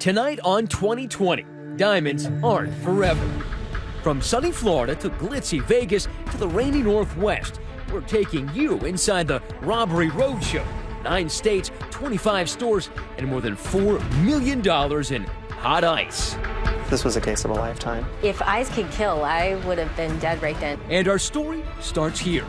Tonight on 2020, diamonds aren't forever. From sunny Florida to glitzy Vegas to the rainy Northwest, we're taking you inside the Robbery Roadshow. 9 states, 25 stores, and more than $4 million in hot ice. This was a case of a lifetime. If ice could kill, I would have been dead right then. And our story starts here.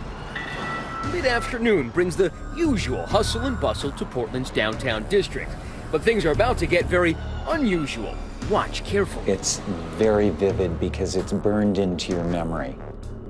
Mid-afternoon brings the usual hustle and bustle to Portland's downtown district. But things are about to get very unusual. Watch carefully. It's very vivid because it's burned into your memory.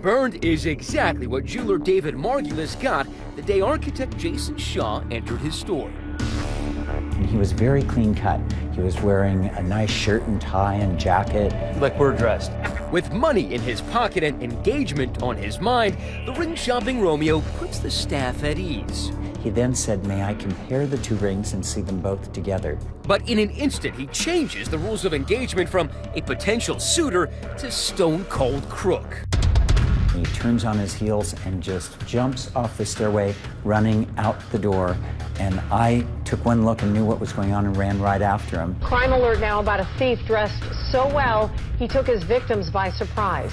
Burned is exactly what jeweler David Margulis got the day architect Jason Shaw entered his store. And he was very clean cut. He was wearing a nice shirt and tie and jacket. Like we're dressed. With money in his pocket and engagement on his mind, the ring-shopping Romeo puts the staff at ease. He then said, "May I compare the 2 rings and see them both together?" But in an instant, he changes the rules of engagement from a potential suitor to stone-cold crook. He turns on his heels and just jumps off the stairway, running out the door. And I took one look and knew what was going on and ran right after him. Crime alert now about a thief dressed so well, he took his victims by surprise.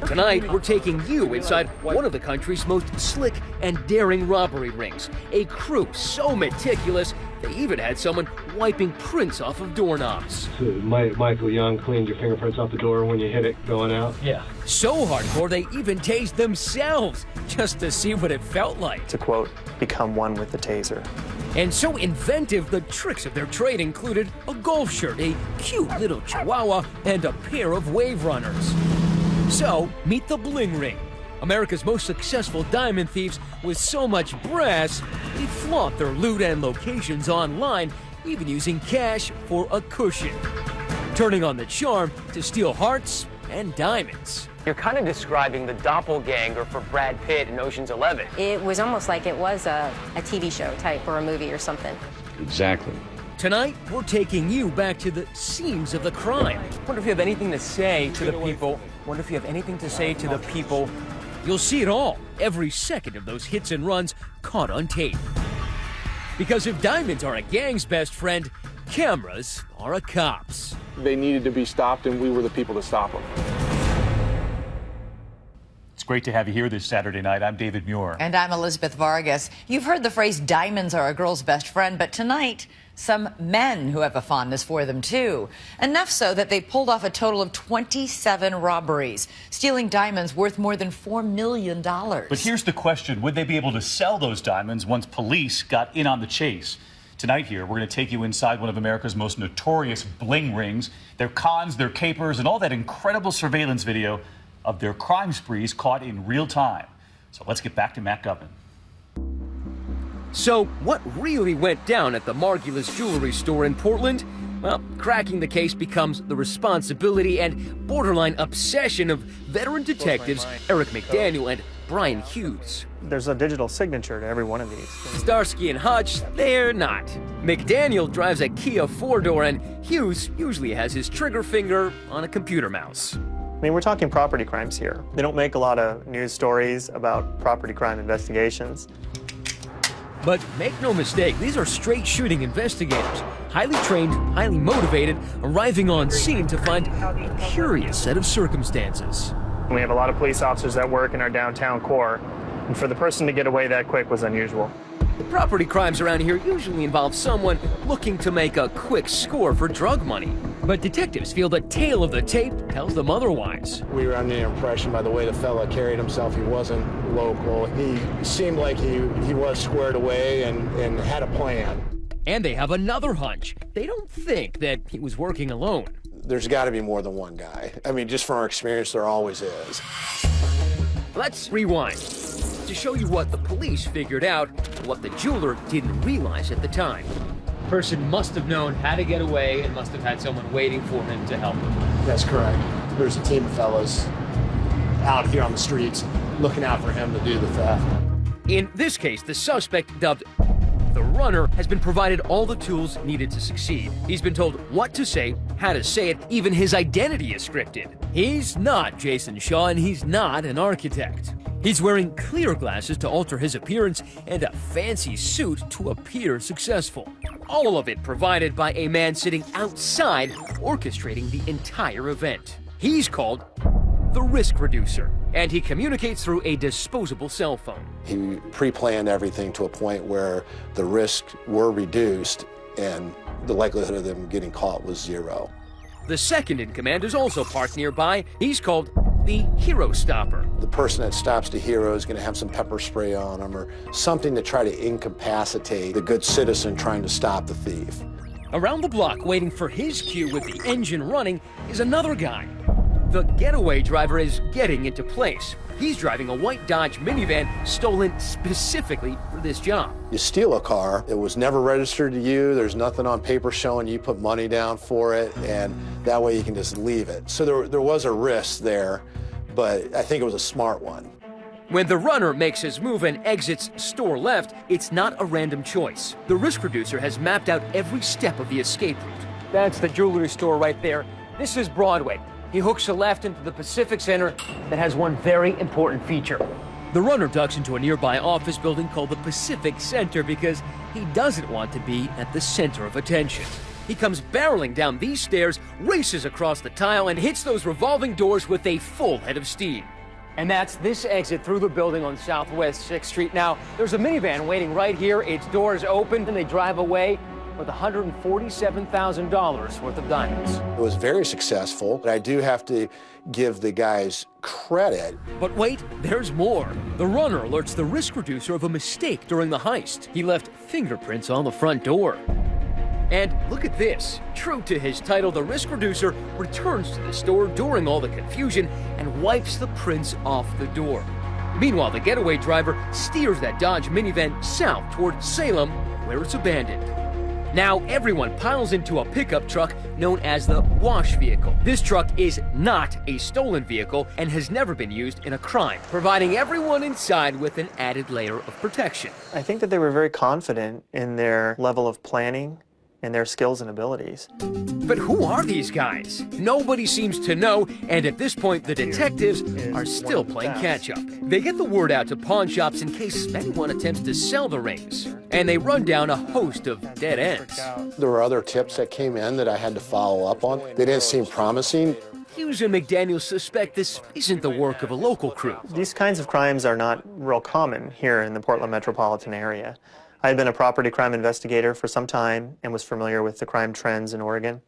Tonight, we're taking you inside one of the country's most slick and daring robbery rings. A crew so meticulous, they even had someone wiping prints off of doorknobs. So Michael Young cleaned your fingerprints off the door when you hit it going out? Yeah. So hardcore, they even tased themselves just to see what it felt like. To quote, become one with the taser. And so inventive, the tricks of their trade included a golf shirt, a cute little chihuahua, and a pair of wave runners. So, meet the Bling Ring, America's most successful diamond thieves with so much brass, they flaunt their loot and locations online, even using cash for a cushion. Turning on the charm to steal hearts and diamonds. You're kind of describing the doppelganger for Brad Pitt in Ocean's 11. It was almost like it was a TV show type or a movie or something. Exactly. Tonight, we're taking you back to the scenes of the crime. Wonder if you have anything to say to the people. Wonder if you have anything to say to the people. You'll see it all, every second of those hits and runs caught on tape. Because if diamonds are a gang's best friend, cameras are a cop's. They needed to be stopped, and we were the people to stop them. It's great to have you here this Saturday night. I'm David Muir. And I'm Elizabeth Vargas. You've heard the phrase diamonds are a girl's best friend, but tonight, some men who have a fondness for them, too. Enough so that they pulled off a total of 27 robberies, stealing diamonds worth more than $4 million. But here's the question. Would they be able to sell those diamonds once police got in on the chase? Tonight here, we're going to take you inside one of America's most notorious bling rings, their cons, their capers, and all that incredible surveillance video of their crime sprees caught in real time. So let's get back to Matt Gubman. So, what really went down at the Margulis jewelry store in Portland? Well, cracking the case becomes the responsibility and borderline obsession of veteran detectives Eric McDaniel and Brian Hughes. There's a digital signature to every one of these. Starsky and Hutch, they're not. McDaniel drives a Kia 4-door and Hughes usually has his trigger finger on a computer mouse. I mean, we're talking property crimes here. They don't make a lot of news stories about property crime investigations. But make no mistake, these are straight-shooting investigators, highly trained, highly motivated, arriving on scene to find a curious set of circumstances. We have a lot of police officers that work in our downtown core, and for the person to get away that quick was unusual. The property crimes around here usually involve someone looking to make a quick score for drug money. But detectives feel the tale of the tape tells them otherwise. We were under the impression by the way the fella carried himself, he wasn't local. He seemed like he was squared away and had a plan. And they have another hunch. They don't think that he was working alone. There's got to be more than one guy. I mean, just from our experience, there always is. Let's rewind to show you what the police figured out, what the jeweler didn't realize at the time. The person must have known how to get away and must have had someone waiting for him to help him. That's correct. There's a team of fellas out here on the streets looking out for him to do the theft. In this case, the suspect, dubbed the runner, has been provided all the tools needed to succeed. He's been told what to say, how to say it, even his identity is scripted. He's not Jason Shaw, and he's not an architect. He's wearing clear glasses to alter his appearance and a fancy suit to appear successful. All of it provided by a man sitting outside, orchestrating the entire event. He's called the risk reducer, and he communicates through a disposable cell phone. He pre-planned everything to a point where the risks were reduced and the likelihood of them getting caught was zero. The second in command is also parked nearby. He's called the hero stopper. The person that stops the hero is going to have some pepper spray on them or something to try to incapacitate the good citizen trying to stop the thief. Around the block, waiting for his cue with the engine running, is another guy. The getaway driver is getting into place. He's driving a white Dodge minivan stolen specifically for this job. You steal a car, it was never registered to you, there's nothing on paper showing you put money down for it, and that way you can just leave it. So there was a risk there, but I think it was a smart one. When the runner makes his move and exits store left, it's not a random choice. The risk reducer has mapped out every step of the escape route. That's the jewelry store right there. This is Broadway. He hooks a left into the Pacific Center that has one very important feature. The runner ducks into a nearby office building called the Pacific Center because he doesn't want to be at the center of attention. He comes barreling down these stairs, races across the tile, and hits those revolving doors with a full head of steam. And that's this exit through the building on Southwest 6th Street. Now, there's a minivan waiting right here. Its doors open, and they drive away with $147,000 worth of diamonds. It was very successful, but I do have to give the guys credit. But wait, there's more. The runner alerts the risk reducer of a mistake during the heist. He left fingerprints on the front door. And look at this. True to his title, the risk reducer returns to the store during all the confusion and wipes the prints off the door. Meanwhile, the getaway driver steers that Dodge minivan south toward Salem, where it's abandoned. Now everyone piles into a pickup truck known as the wash vehicle. This truck is not a stolen vehicle and has never been used in a crime, providing everyone inside with an added layer of protection. I think that they were very confident in their level of planning and their skills and abilities. But who are these guys? Nobody seems to know, and at this point the detectives are still playing catch-up. They get the word out to pawn shops in case anyone attempts to sell the rings, and they run down a host of dead ends. There were other tips that came in that I had to follow up on. They didn't seem promising. Hughes and McDaniel suspect this isn't the work of a local crew. These kinds of crimes are not real common here in the Portland metropolitan area. I had been a property crime investigator for some time and was familiar with the crime trends in Oregon,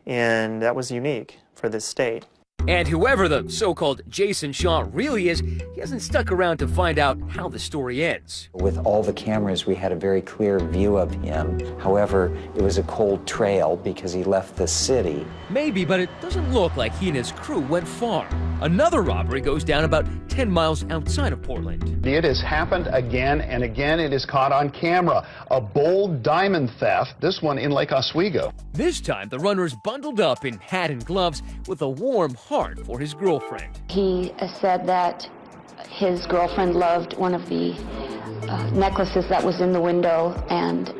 and that was unique for this state. And whoever the so-called Jason Shaw really is, he hasn't stuck around to find out how the story ends. With all the cameras, we had a very clear view of him. However, it was a cold trail because he left the city. Maybe, but it doesn't look like he and his crew went far. Another robbery goes down about 10 miles outside of Portland. It has happened again and again. It is caught on camera. A bold diamond theft, this one in Lake Oswego. This time, the runner's bundled up in hat and gloves with a warm heart for his girlfriend. He said that his girlfriend loved one of the necklaces that was in the window and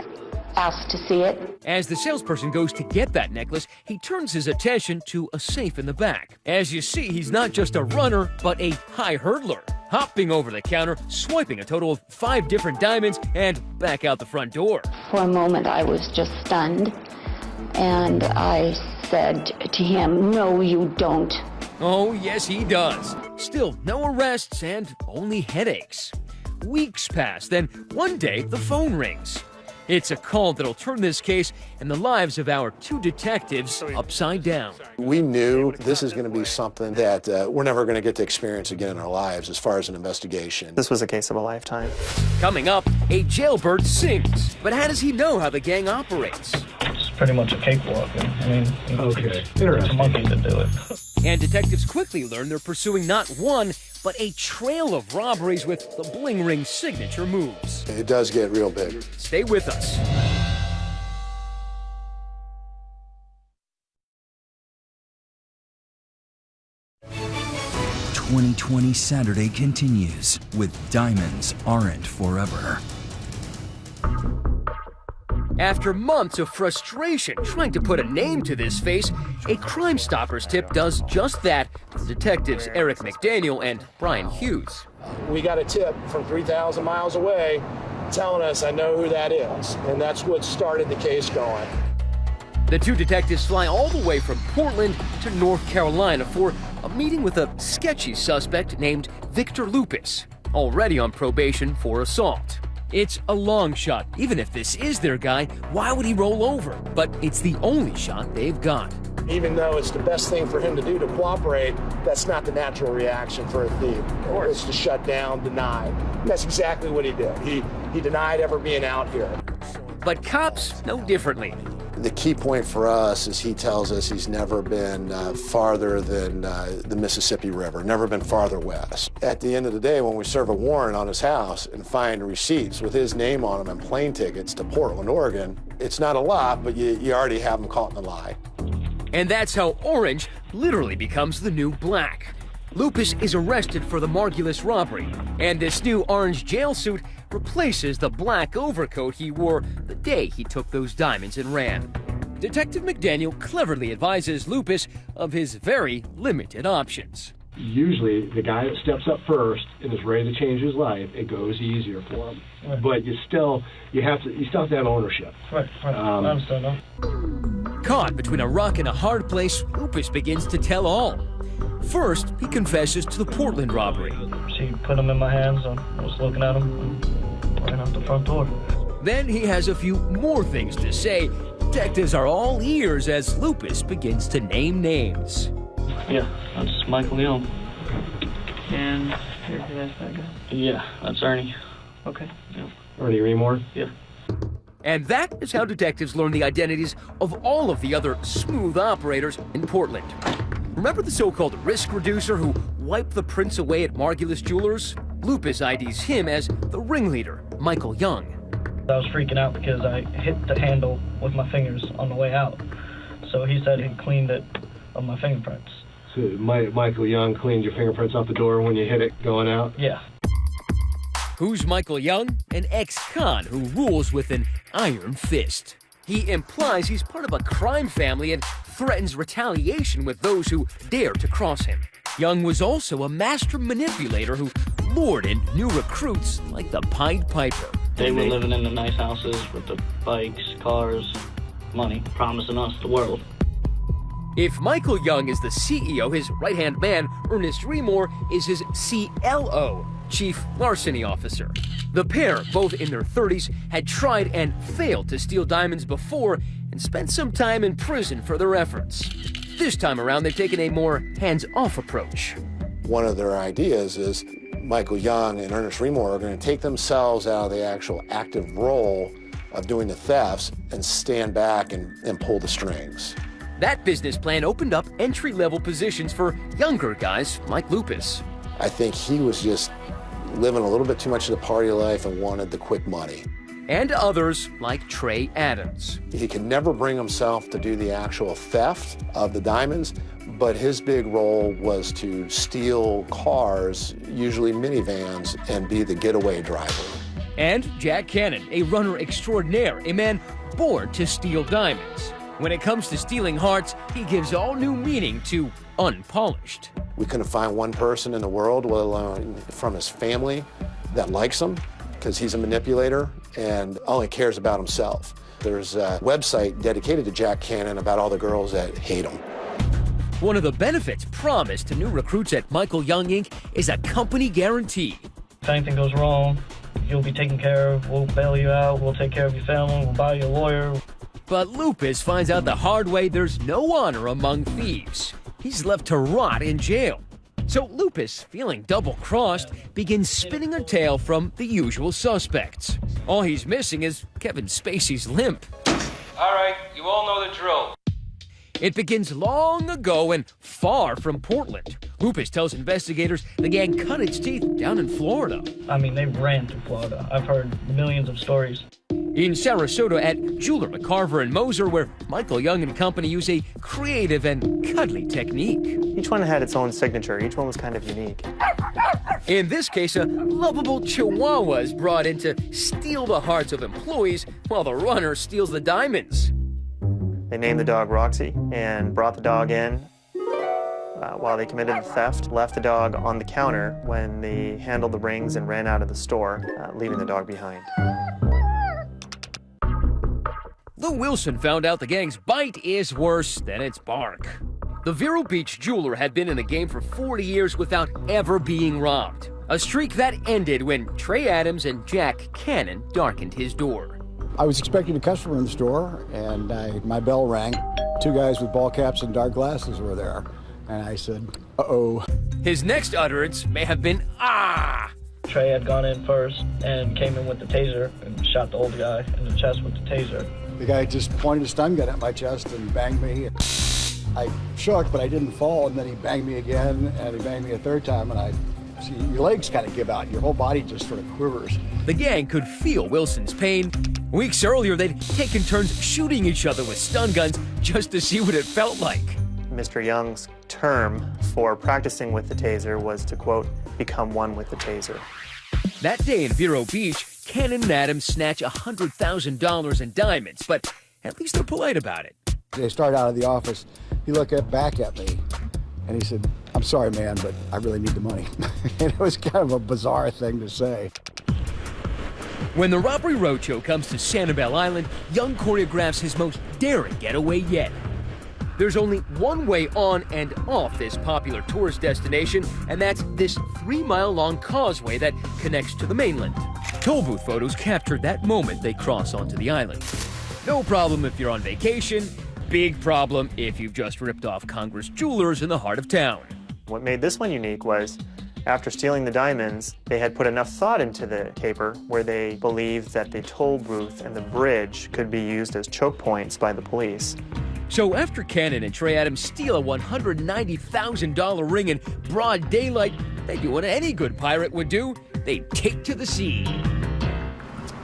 asked to see it. As the salesperson goes to get that necklace, he turns his attention to a safe in the back. As you see, he's not just a runner, but a high hurdler, hopping over the counter, swiping a total of 5 different diamonds, and back out the front door. For a moment, I was just stunned, and I said to him, "No, you don't." Oh, yes, he does. Still, no arrests and only headaches. Weeks pass, then one day the phone rings. It's a call that'll turn this case and the lives of our 2 detectives upside down. We knew this is going to be something that we're never going to get to experience again in our lives as far as an investigation. This was a case of a lifetime. Coming up, a jailbird sings. But how does he know how the gang operates? It's pretty much a cakewalk. I mean, okay, it's a monkey to do it. And detectives quickly learn they're pursuing not one, but a trail of robberies with the bling ring signature moves. It does get real big. Stay with us. "2020 Saturday continues with Diamonds Aren't Forever." After months of frustration trying to put a name to this face, a Crime Stoppers tip does just that to detectives Eric McDaniel and Brian Hughes. We got a tip from 3,000 miles away telling us, I know who that is. And that's what started the case going. The two detectives fly all the way from Portland to North Carolina for a meeting with a sketchy suspect named Victor Lupus, already on probation for assault. It's a long shot. Even if this is their guy, why would he roll over? But it's the only shot they've got. Even though it's the best thing for him to do to cooperate, that's not the natural reaction for a thief. It's to shut down, deny. And that's exactly what he did. He denied ever being out here. But cops know differently. The key point for us is he tells us he's never been farther than the Mississippi River, never been farther west. At the end of the day, when we serve a warrant on his house and find receipts with his name on them and plane tickets to Portland, Oregon, it's not a lot, but you already have him caught in a lie. And that's how orange literally becomes the new black. Lupus is arrested for the Margulis robbery, and this new orange jail suit replaces the black overcoat he wore the day he took those diamonds and ran. Detective McDaniel cleverly advises Lupus of hhis very limited options. Usually, the guy that steps up first and is ready to change his life, it goes easier for him. Right. But you still have to have ownership. Right. I understand that. Caught between a rock and a hard place, Lupus begins to tell all. First, he confesses to the Portland robbery. She put them in my hands. I was looking at them and ran out the front door. Then he has a few more things to say. Detectives are all ears as Lupus begins to name names. Yeah, that's Michael Young. And that's that guy? Yeah, that's Ernie. Okay. Yeah. Ernie Remore? Yeah. And that is how detectives learn the identities of all of the other smooth operators in Portland. Remember the so-called risk reducer who wiped the prints away at Margulis Jewelers? Lupus IDs him as the ringleader, Michael Young. I was freaking out because I hit the handle with my fingers on the way out. So he said he cleaned it of my fingerprints. So Michael Young cleaned your fingerprints off the door when you hit it going out? Yeah. Who's Michael Young? An ex-con who rules with an iron fist. He implies he's part of a crime family and threatens retaliation with those who dare to cross him. Young was also a master manipulator who lured in new recruits like the Pied Piper. They were living in the nice houses with the bikes, cars, money, promising us the world. If Michael Young is the CEO, his right-hand man, Ernest Remore, is his CLO, Chief Larceny Officer. The pair, both in their 30s, had tried and failed to steal diamonds before and spent some time in prison for their efforts. This time around, they've taken a more hands-off approach. One of their ideas is Michael Young and Ernest Remore are going to take themselves out of the actual active role of doing the thefts and stand back and pull the strings. That business plan opened up entry-level positions for younger guys like Lupus. I think he was just living a little bit too much of the party life and wanted the quick money. And others like Trey Adams. He could never bring himself to do the actual theft of the diamonds, but his big role was to steal cars, usually minivans, and be the getaway driver. And Jack Cannon, a runner extraordinaire, a man born to steal diamonds. When it comes to stealing hearts, he gives all new meaning to unpolished. We couldn't find one person in the world, let alone from his family, that likes him, because he's a manipulator and only cares about himself. There's a website dedicated to Jack Cannon about all the girls that hate him. One of the benefits promised to new recruits at Michael Young Inc. is a company guarantee. If anything goes wrong, you'll be taken care of. We'll bail you out. We'll take care of your family. We'll buy you a lawyer. But Lupus finds out the hard way there's no honor among thieves. He's left to rot in jail. So Lupus, feeling double-crossed, begins spinning a tale from the usual suspects. All he's missing is Kevin Spacey's limp. All right, you all know the drill. It begins long ago and far from Portland. Lupus tells investigators the gang cut its teeth down in Florida. I mean, they ran to Florida. I've heard millions of stories. In Sarasota at Jeweler McCarver & Moser, where Michael Young and company use a creative and cuddly technique. Each one had its own signature. Each one was kind of unique. In this case, a lovable Chihuahua is brought in to steal the hearts of employees while the runner steals the diamonds. They named the dog Roxy and brought the dog in. while they committed the theft, left the dog on the counter when they handled the rings and ran out of the store, leaving the dog behind. Lou Wilson found out the gang's bite is worse than its bark. The Vero Beach jeweler had been in the game for 40 years without ever being robbed. A streak that ended when Trey Adams and Jack Cannon darkened his door. I was expecting a customer in the store, and my bell rang. Two guys with ball caps and dark glasses were there. And I said, uh-oh. His next utterance may have been, ah! Trey had gone in first and came in with the taser and shot the old guy in the chest with the taser. The guy just pointed a stun gun at my chest and banged me. I shook, but I didn't fall, and then he banged me again, and he banged me a third time, and see, your legs kind of give out, your whole body just sort of quivers. The gang could feel Wilson's pain. Weeks earlier, they'd taken turns shooting each other with stun guns just to see what it felt like. Mr. Young's term for practicing with the taser was to, quote, become one with the taser. That day in Vero Beach, Cannon and Adams snatch $100,000 in diamonds, but at least they're polite about it. They start out of the office. He looked back at me, and he said, "I'm sorry, man, but I really need the money." And it was kind of a bizarre thing to say. When the robbery roadshow comes to Sanibel Island, Young choreographs his most daring getaway yet. There's only one way on and off this popular tourist destination, and that's this 3-mile-long causeway that connects to the mainland. Toll booth photos captured that moment they cross onto the island. No problem if you're on vacation, big problem if you've just ripped off Congress Jewelers in the heart of town. What made this one unique was, after stealing the diamonds, they had put enough thought into the caper where they believed that the toll booth and the bridge could be used as choke points by the police. So after Cannon and Trey Adams steal a $190,000 ring in broad daylight, they do what any good pirate would do. They take to the sea.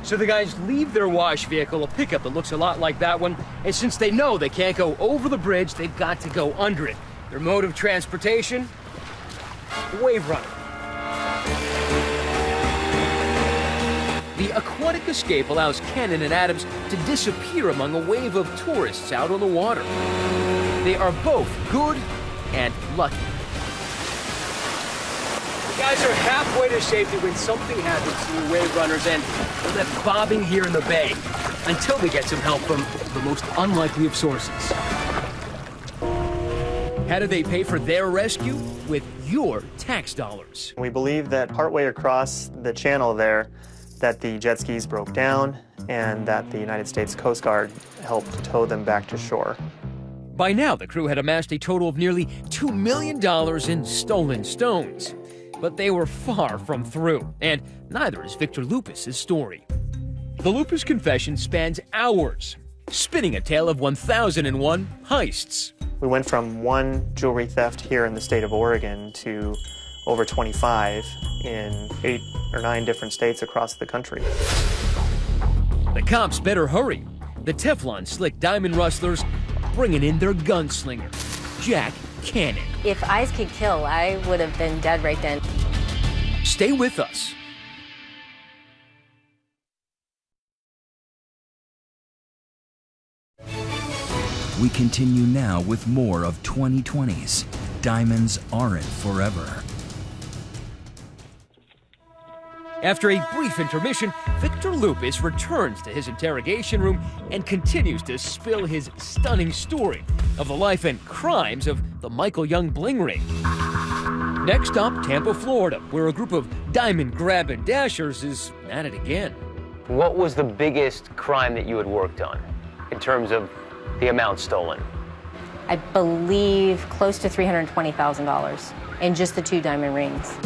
So the guys leave their wash vehicle, a pickup that looks a lot like that one, and since they know they can't go over the bridge, they've got to go under it. Their mode of transportation? Wave runner. The aquatic escape allows Cannon and Adams to disappear among a wave of tourists out on the water. They are both good and lucky. The guys are halfway to safety when something happens to the wave runners, and they're left bobbing here in the bay until they get some help from the most unlikely of sources. How do they pay for their rescue? With your tax dollars. We believe that partway across the channel there, that the jet skis broke down and that the United States Coast Guard helped tow them back to shore. By now, the crew had amassed a total of nearly $2 million in stolen stones. But they were far from through, and neither is Victor Lupus's story. The Lupus confession spans hours, spinning a tale of 1,001 heists. We went from one jewelry theft here in the state of Oregon to over 25 in 8 or 9 different states across the country. The cops better hurry. The Teflon slick diamond rustlers are bringing in their gunslinger, Jack Cannon. If eyes could kill, I would have been dead right then. Stay with us. We continue now with more of 2020's Diamonds Aren't Forever. After a brief intermission, Victor Lupus returns to his interrogation room and continues to spill his stunning story of the life and crimes of the Michael Young bling ring. Next up, Tampa, Florida, where a group of diamond grabbing dashers is at it again. What was the biggest crime that you had worked on in terms of the amount stolen? I believe close to $320,000 in just the 2 diamond rings.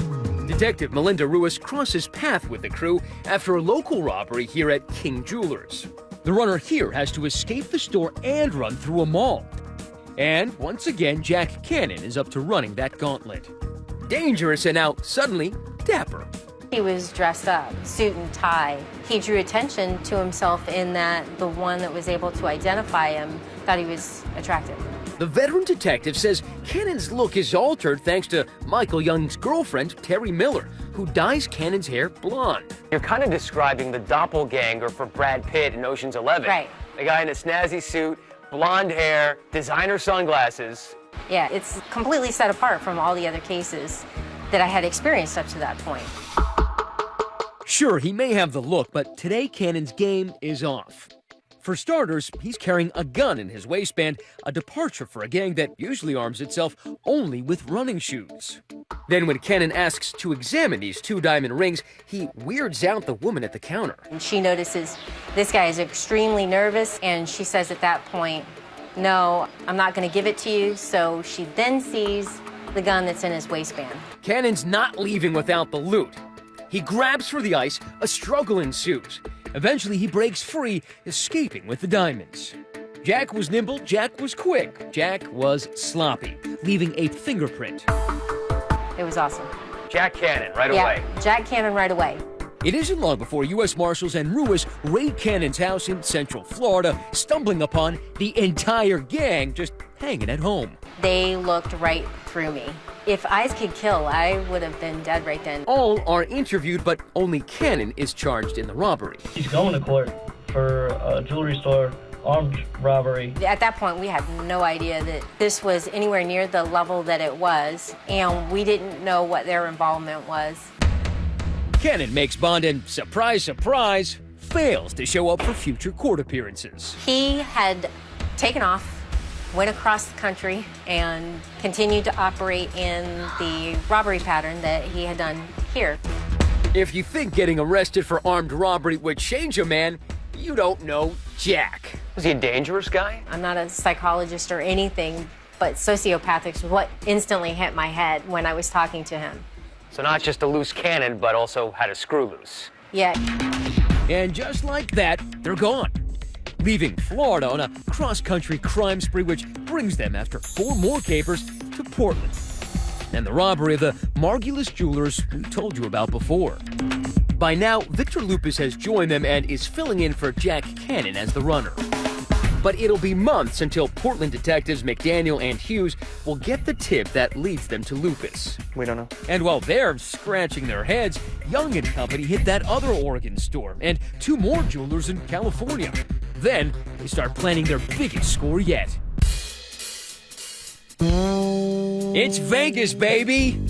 Detective Melinda Ruiz crosses path with the crew after a local robbery here at King Jewelers. The runner here has to escape the store and run through a mall. And once again, Jack Cannon is up to running that gauntlet. Dangerous and now suddenly dapper. He was dressed up, suit and tie. He drew attention to himself in that the one that was able to identify him thought he was attractive. The veteran detective says Cannon's look is altered thanks to Michael Young's girlfriend, Terry Miller, who dyes Cannon's hair blonde. You're kind of describing the doppelganger for Brad Pitt in Ocean's 11. Right. The guy in a snazzy suit, blonde hair, designer sunglasses. Yeah, it's completely set apart from all the other cases that I had experienced up to that point. Sure, he may have the look, but today Cannon's game is off. For starters, he's carrying a gun in his waistband, a departure for a gang that usually arms itself only with running shoes. Then when Cannon asks to examine these 2 diamond rings, he weirds out the woman at the counter. And she notices this guy is extremely nervous, and she says at that point, "No, I'm not going to give it to you." So she then sees the gun that's in his waistband. Cannon's not leaving without the loot. He grabs for the ice, a struggle ensues. Eventually, he breaks free, escaping with the diamonds. Jack was nimble, Jack was quick, Jack was sloppy, leaving a fingerprint. It was awesome. Jack Cannon, right Yeah, away. Jack Cannon right away. It isn't long before U.S. Marshals and Ruiz raid Cannon's house in Central Florida, stumbling upon the entire gang just hanging at home. They looked right through me. If eyes could kill, I would have been dead right then. All are interviewed, but only Cannon is charged in the robbery. He's going to court for a jewelry store armed robbery. At that point, we had no idea that this was anywhere near the level that it was, and we didn't know what their involvement was. Cannon makes bond and, surprise, surprise, fails to show up for future court appearances. He had taken off, went across the country, and continued to operate in the robbery pattern that he had done here. If you think getting arrested for armed robbery would change a man, you don't know Jack. Was he a dangerous guy? I'm not a psychologist or anything, but sociopathic is what instantly hit my head when I was talking to him. So not just a loose cannon, but also had a screw loose. Yeah. And just like that, they're gone, leaving Florida on a cross-country crime spree, which brings them, after 4 more capers, to Portland. And the robbery of the Margulis jewelers we told you about before. By now, Victor Lupus has joined them and is filling in for Jack Cannon as the runner. But it'll be months until Portland detectives McDaniel and Hughes will get the tip that leads them to Lupus. We don't know. And while they're scratching their heads, Young and company hit that other Oregon store and 2 more jewelers in California. Then they start planning their biggest score yet. It's Vegas, baby!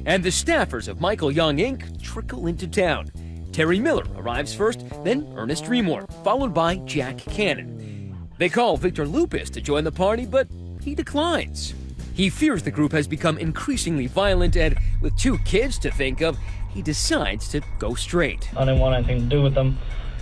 And the staffers of Michael Young Inc. trickle into town. Terry Miller arrives first, then Ernest Remore, followed by Jack Cannon. They call Victor Lupus to join the party, but he declines. He fears the group has become increasingly violent, and with 2 kids to think of, he decides to go straight. I didn't want anything to do with them.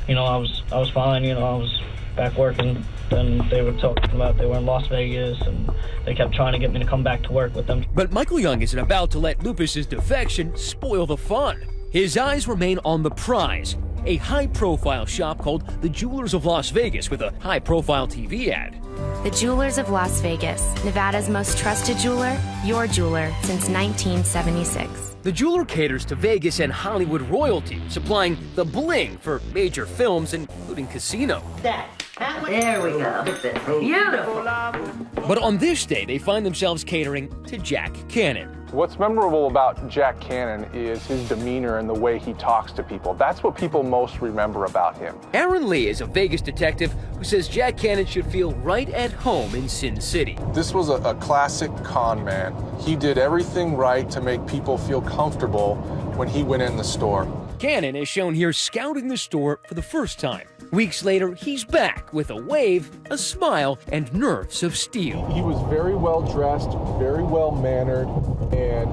You know, I was fine. You know, I was back working. Then they were talking about they were in Las Vegas, and they kept trying to get me to come back to work with them. But Michael Young isn't about to let Lupus's defection spoil the fun. His eyes remain on the prize, a high-profile shop called the Jewelers of Las Vegas with a high-profile TV ad. The Jewelers of Las Vegas, Nevada's most trusted jeweler, your jeweler since 1976. The jeweler caters to Vegas and Hollywood royalty, supplying the bling for major films, including Casino. There we go. Beautiful. But on this day, they find themselves catering to Jack Cannon. What's memorable about Jack Cannon is his demeanor and the way he talks to people. That's what people most remember about him. Aaron Lee is a Vegas detective who says Jack Cannon should feel right at home in Sin City. This was a classic con man. He did everything right to make people feel comfortable when he went in the store. Cannon is shown here scouting the store for the first time. Weeks later, he's back with a wave, a smile, and nerves of steel. He was very well dressed, very well mannered, and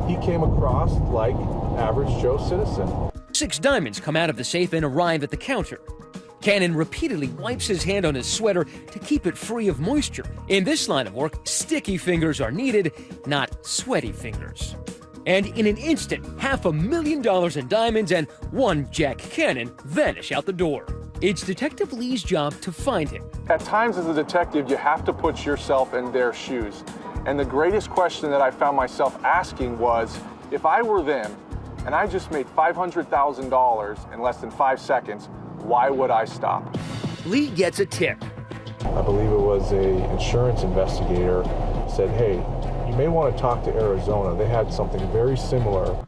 he came across like average Joe citizen. 6 diamonds come out of the safe and arrive at the counter. Cannon repeatedly wipes his hand on his sweater to keep it free of moisture. In this line of work, sticky fingers are needed, not sweaty fingers. And in an instant, $500,000 in diamonds and 1 Jack Cannon vanish out the door. It's Detective Lee's job to find him. At times as a detective, you have to put yourself in their shoes. And the greatest question that I found myself asking was, if I were them and I just made $500,000 in less than 5 seconds, why would I stop? Lee gets a tip. I believe it was an insurance investigator said, hey, you may want to talk to Arizona. They had something very similar.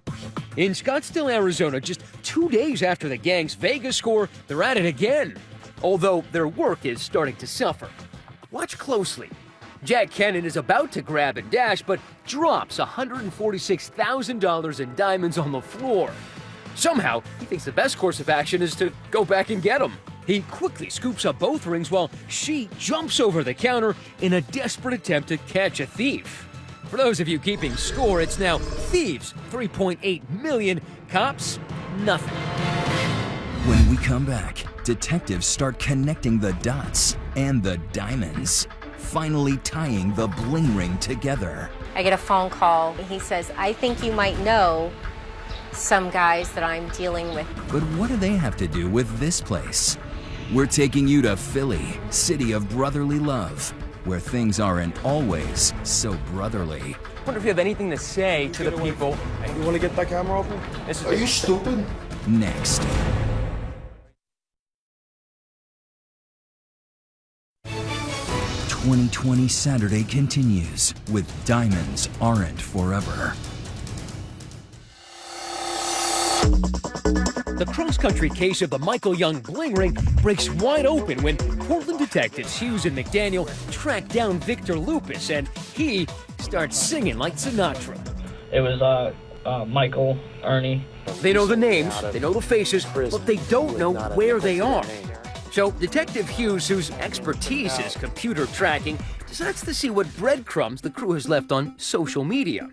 In Scottsdale, Arizona, just 2 days after the gang's Vegas score, they're at it again. Although their work is starting to suffer. Watch closely. Jack Cannon is about to grab and dash, but drops $146,000 in diamonds on the floor. Somehow, he thinks the best course of action is to go back and get them. He quickly scoops up both rings while she jumps over the counter in a desperate attempt to catch a thief. For those of you keeping score, it's now thieves, $3.8 million, cops, nothing. When we come back, detectives start connecting the dots and the diamonds, finally tying the bling ring together. I get a phone call. He says, I think you might know some guys that I'm dealing with. But what do they have to do with this place? We're taking you to Philly, city of brotherly love, where things aren't always so brotherly. I wonder if you have anything to say to the people. You want to get that camera open? Are you stupid? Next. "2020 Saturday" continues with Diamonds Aren't Forever. The cross-country case of the Michael Young bling ring breaks wide open when Portland detectives Hughes and McDaniel track down Victor Lupus, and he starts singing like Sinatra. It was Michael, Ernie. They know the names, they know the faces, but they don't know where they are. So Detective Hughes, whose expertise is computer tracking, decides to see what breadcrumbs the crew has left on social media.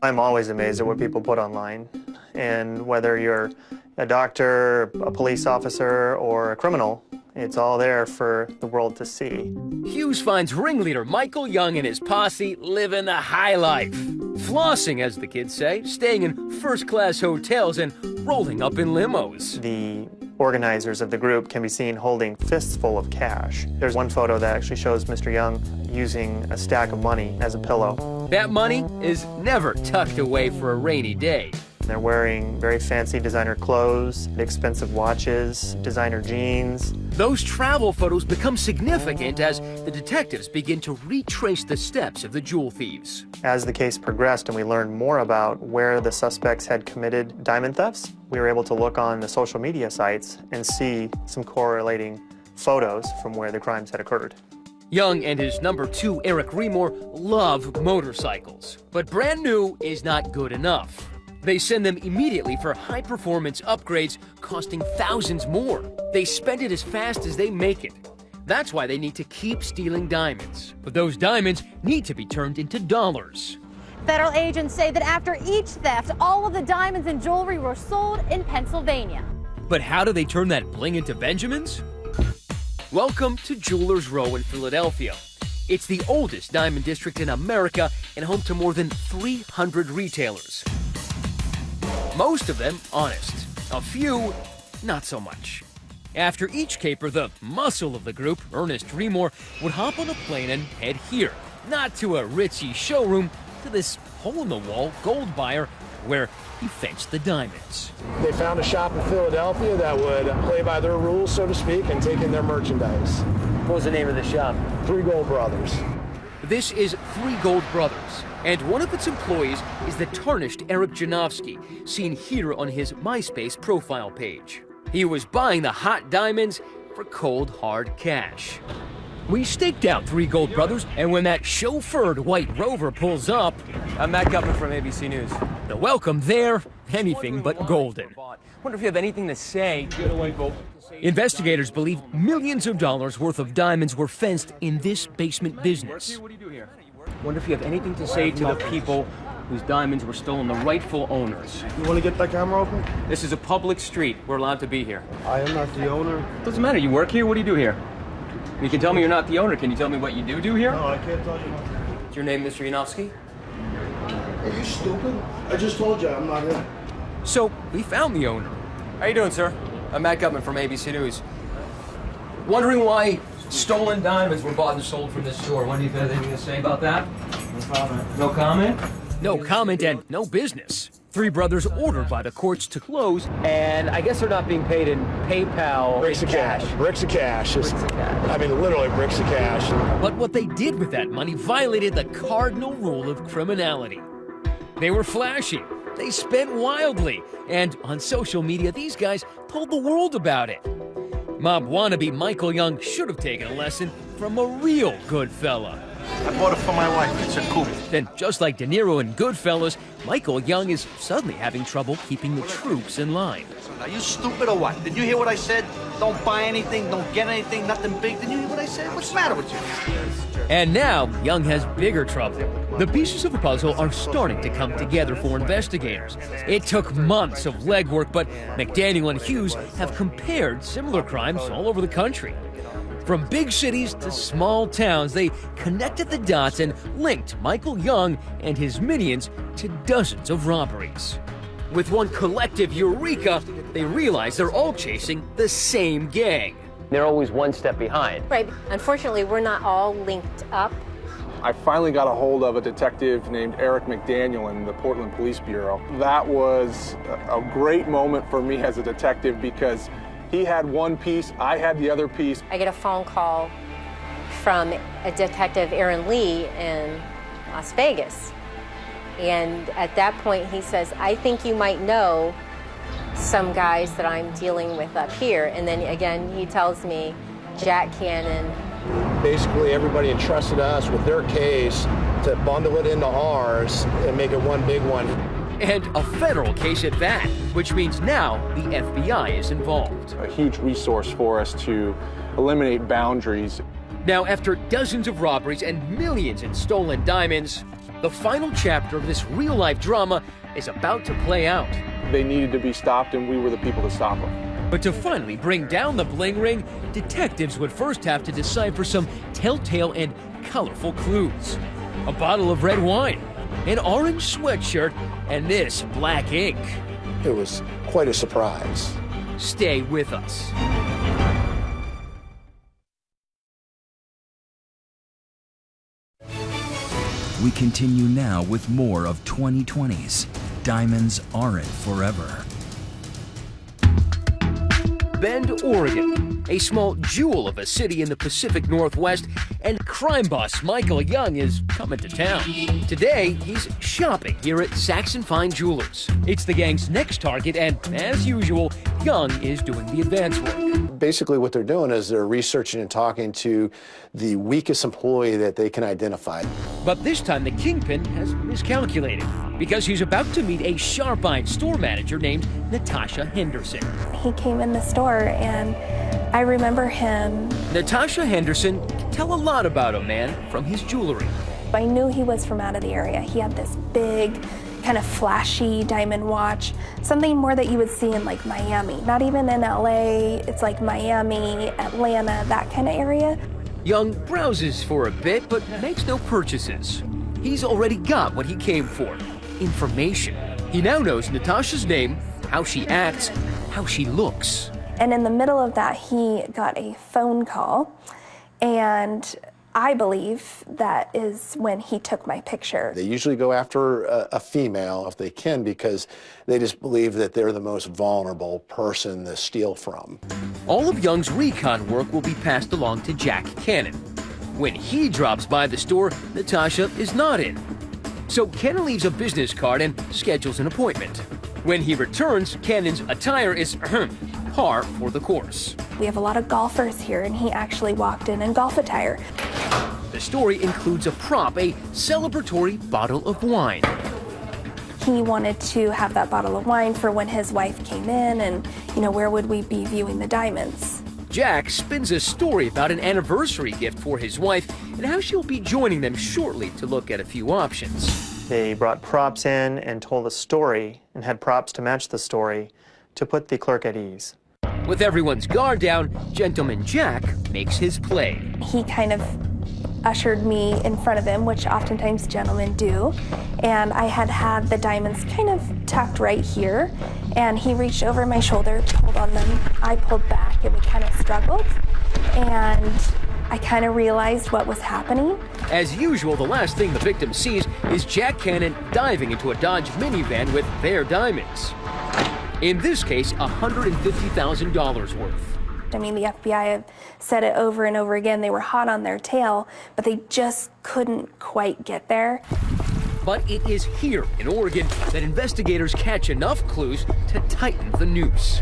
I'm always amazed at what people put online, and whether you're a doctor, a police officer, or a criminal, it's all there for the world to see. Hughes finds ringleader Michael Young and his posse living the high life. Flossing, as the kids say, staying in first-class hotels and rolling up in limos. The organizers of the group can be seen holding fists full of cash. There's one photo that actually shows Mr. Young using a stack of money as a pillow. That money is never tucked away for a rainy day. They're wearing very fancy designer clothes, expensive watches, designer jeans. Those travel photos become significant as the detectives begin to retrace the steps of the jewel thieves. As the case progressed and we learned more about where the suspects had committed diamond thefts, we were able to look on the social media sites and see some correlating photos from where the crimes had occurred. Young and his number 2, Eric Remore, love motorcycles, but brand new is not good enough. They send them immediately for high-performance upgrades costing thousands more. They spend it as fast as they make it. That's why they need to keep stealing diamonds. But those diamonds need to be turned into dollars. Federal agents say that after each theft, all of the diamonds and jewelry were sold in Pennsylvania. But how do they turn that bling into Benjamins? Welcome to Jewelers Row in Philadelphia. It's the oldest diamond district in America and home to more than 300 retailers. Most of them honest, a few not so much. After each caper, the muscle of the group, Ernest Remore, would hop on a plane and head here, not to a ritzy showroom, to this hole-in-the-wall gold buyer where he fenced the diamonds. They found a shop in Philadelphia that would play by their rules, so to speak, and take in their merchandise. What was the name of the shop? 3 Gold Brothers. This is 3 Gold Brothers, and one of its employees is the tarnished Eric Janowski, seen here on his MySpace profile page. He was buying the hot diamonds for cold, hard cash. We staked out 3 Gold Brothers, and when that chauffeured white Rover pulls up... I'm Matt Gutman from ABC News. The welcome there, anything but golden. Wonder if you have anything to say. Investigators believe millions of dollars worth of diamonds were fenced in this basement business. Wonder if you have anything to say to the people whose diamonds were stolen, the rightful owners. You want to get that camera open? This is a public street. We're allowed to be here. I am not the owner. Doesn't matter. You work here. What do you do here? You can tell me you're not the owner. Can you tell me what you do here? No, I can't tell you. What's your name, Mr. Janowski? Are you stupid? I just told you I'm not him. So we found the owner. How you doing, sir? I'm Matt Gutman from ABC News. Wondering why stolen diamonds were bought and sold from this store. What do you have anything to say about that? No comment. No comment? No comment and no business. 3 brothers ordered by the courts to close, and I guess they're not being paid in PayPal. Bricks of cash. Bricks of cash. I mean, literally bricks of cash. But what they did with that money violated the cardinal rule of criminality. They were flashy. They spent wildly. And on social media, these guys told the world about it. Mob wannabe Michael Young should have taken a lesson from a real good fella. I bought it for my wife. It's a coupe. Then, just like De Niro in Goodfellas, Michael Young is suddenly having trouble keeping the troops in line. Are you stupid or what? Did you hear what I said? Don't buy anything, don't get anything, nothing big. Did you hear what I said? What's the matter with you? And now, Young has bigger trouble. The pieces of the puzzle are starting to come together for investigators. It took months of legwork, but McDaniel and Hughes have compared similar crimes all over the country. From big cities to small towns, they connected the dots and linked Michael Young and his minions to dozens of robberies. With one collective eureka, they realize they're all chasing the same gang. They're always one step behind. Right. Unfortunately, we're not all linked up. I finally got a hold of a detective named Eric McDaniel in the Portland Police Bureau. That was a great moment for me as a detective because he had one piece, I had the other piece. I get a phone call from a detective, Aaron Lee, in Las Vegas. And at that point, he says, I think you might know some guys that I'm dealing with up here. And then again, he tells me Jack Cannon. Basically, everybody entrusted us with their case to bundle it into ours and make it one big one. And a federal case at that, which means now the FBI is involved. A huge resource for us to eliminate boundaries. Now, after dozens of robberies and millions in stolen diamonds, the final chapter of this real-life drama is about to play out. They needed to be stopped, and we were the people to stop them. But to finally bring down the bling ring, detectives would first have to decipher some telltale and colorful clues. A bottle of red wine, an orange sweatshirt, and this black ink. It was quite a surprise. Stay with us. We continue now with more of 2020's Diamonds Aren't Forever. Bend, Oregon, a small jewel of a city in the Pacific Northwest, and crime boss Michael Young is coming to town. Today, he's shopping here at Saxon Fine Jewelers. It's the gang's next target, and as usual, Young is doing the advance work. Basically what they're doing is they're researching and talking to the weakest employee that they can identify. But this time the kingpin has miscalculated because he's about to meet a sharp-eyed store manager named Natasha Henderson. He came in the store and I remember him. Natasha Henderson can tell a lot about a man from his jewelry. I knew he was from out of the area. He had this big, kind of flashy diamond watch, something more that you would see in like Miami. Not even in LA, it's like Miami, Atlanta, that kind of area. Young browses for a bit, but makes no purchases. He's already got what he came for, information. He now knows Natasha's name, how she acts, how she looks. And in the middle of that, he got a phone call, and I believe that is when he took my picture. They usually go after a female if they can because they just believe that they're the most vulnerable person to steal from. All of Young's recon work will be passed along to Jack Cannon. When he drops by the store, Natasha is not in. So Cannon leaves a business card and schedules an appointment. When he returns, Cannon's attire is par for the course. We have a lot of golfers here, and he actually walked in golf attire. The story includes a prop, a celebratory bottle of wine. He wanted to have that bottle of wine for when his wife came in and, where would we be viewing the diamonds? Jack spins a story about an anniversary gift for his wife and how she'll be joining them shortly to look at a few options. They brought props in and told a story and had props to match the story to put the clerk at ease. With everyone's guard down, Gentleman Jack makes his play. He kind of ushered me in front of him, which oftentimes gentlemen do, and I had the diamonds kind of tucked right here, and he reached over my shoulder, pulled on them, I pulled back, and we kind of struggled, and I kind of realized what was happening. As usual, the last thing the victim sees is Jack Cannon diving into a Dodge minivan with their diamonds. In this case, $150,000 worth. I mean, the FBI have said it over and over again. They were hot on their tail, but they just couldn't quite get there. But it is here in Oregon that investigators catch enough clues to tighten the noose.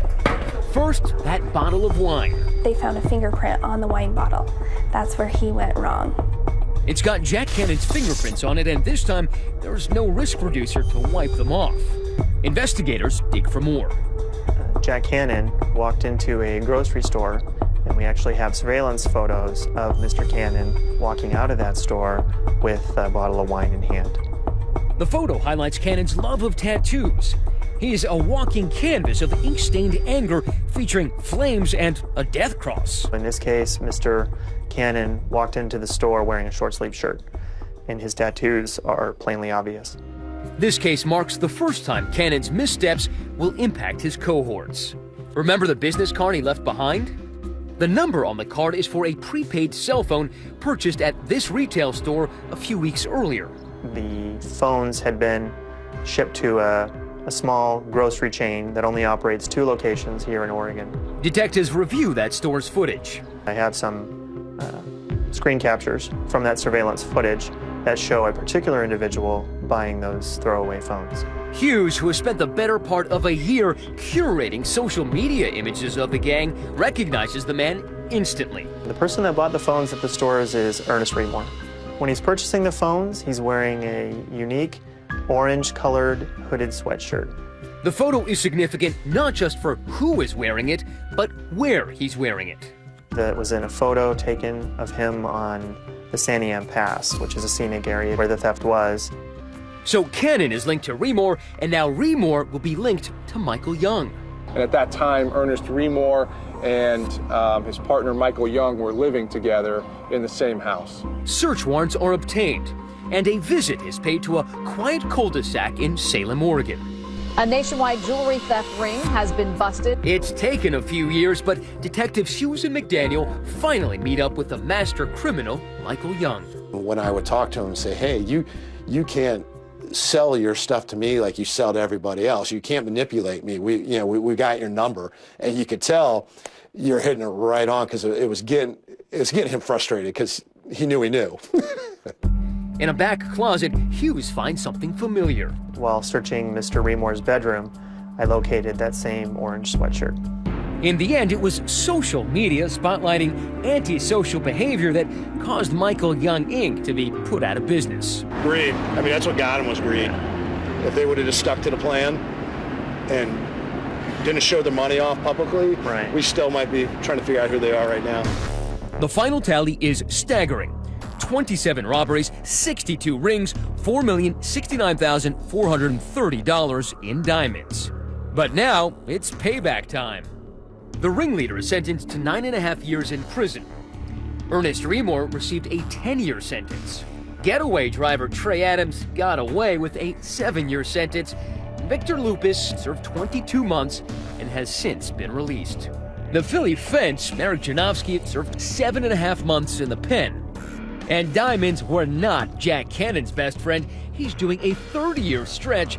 First, that bottle of wine. They found a fingerprint on the wine bottle. That's where he went wrong. It's got Jack Cannon's fingerprints on it, and this time, there's no risk reducer to wipe them off. Investigators dig for more. Jack Cannon walked into a grocery store, and we actually have surveillance photos of Mr. Cannon walking out of that store with a bottle of wine in hand. The photo highlights Cannon's love of tattoos. He is a walking canvas of ink-stained anger featuring flames and a death cross. In this case, Mr. Cannon walked into the store wearing a short-sleeved shirt, and his tattoos are plainly obvious. This case marks the first time Cannon's missteps will impact his cohorts. Remember the business card he left behind? The number on the card is for a prepaid cell phone purchased at this retail store a few weeks earlier. The phones had been shipped to a small grocery chain that only operates 2 locations here in Oregon. Detectives review that store's footage. I have some screen captures from that surveillance footage that show a particular individual buying those throwaway phones. Hughes, who has spent the better part of a year curating social media images of the gang, recognizes the man instantly. The person that bought the phones at the stores is Ernest Remore. When he's purchasing the phones, he's wearing a unique orange-colored hooded sweatshirt. The photo is significant not just for who is wearing it, but where he's wearing it. That was in a photo taken of him on the Santiam Pass, which is a scenic area where the theft was. So Cannon is linked to Remore, and now Remore will be linked to Michael Young. And at that time, Ernest Remore and his partner Michael Young were living together in the same house. Search warrants are obtained, and a visit is paid to a quiet cul-de-sac in Salem, Oregon. A nationwide jewelry theft ring has been busted. It's taken a few years, but Detectives Hughes and McDaniel finally meet up with the master criminal, Michael Young. When I would talk to him and say, hey, you can't sell your stuff to me like you sell to everybody else. You can't manipulate me. We got your number. And you could tell you're hitting it right on, because it was getting him frustrated, because he knew he knew. In a back closet, Hughes finds something familiar. While searching Mr. Remore's bedroom, I located that same orange sweatshirt. In the end, it was social media spotlighting antisocial behavior that caused Michael Young, Inc. to be put out of business. Greed. I mean, that's what got him, was greed. If they would have just stuck to the plan and didn't show the money off publicly, right, we still might be trying to figure out who they are right now. The final tally is staggering. 27 robberies, 62 rings, $4,069,430 in diamonds. But now, it's payback time. The ringleader is sentenced to 9.5 years in prison. Ernest Remore received a 10-year sentence. Getaway driver Trey Adams got away with a 7-year sentence. Victor Lupus served 22 months and has since been released. The Philly fence, Eric Janowski, served 7.5 months in the pen. And diamonds were not Jack Cannon's best friend. He's doing a 30-year stretch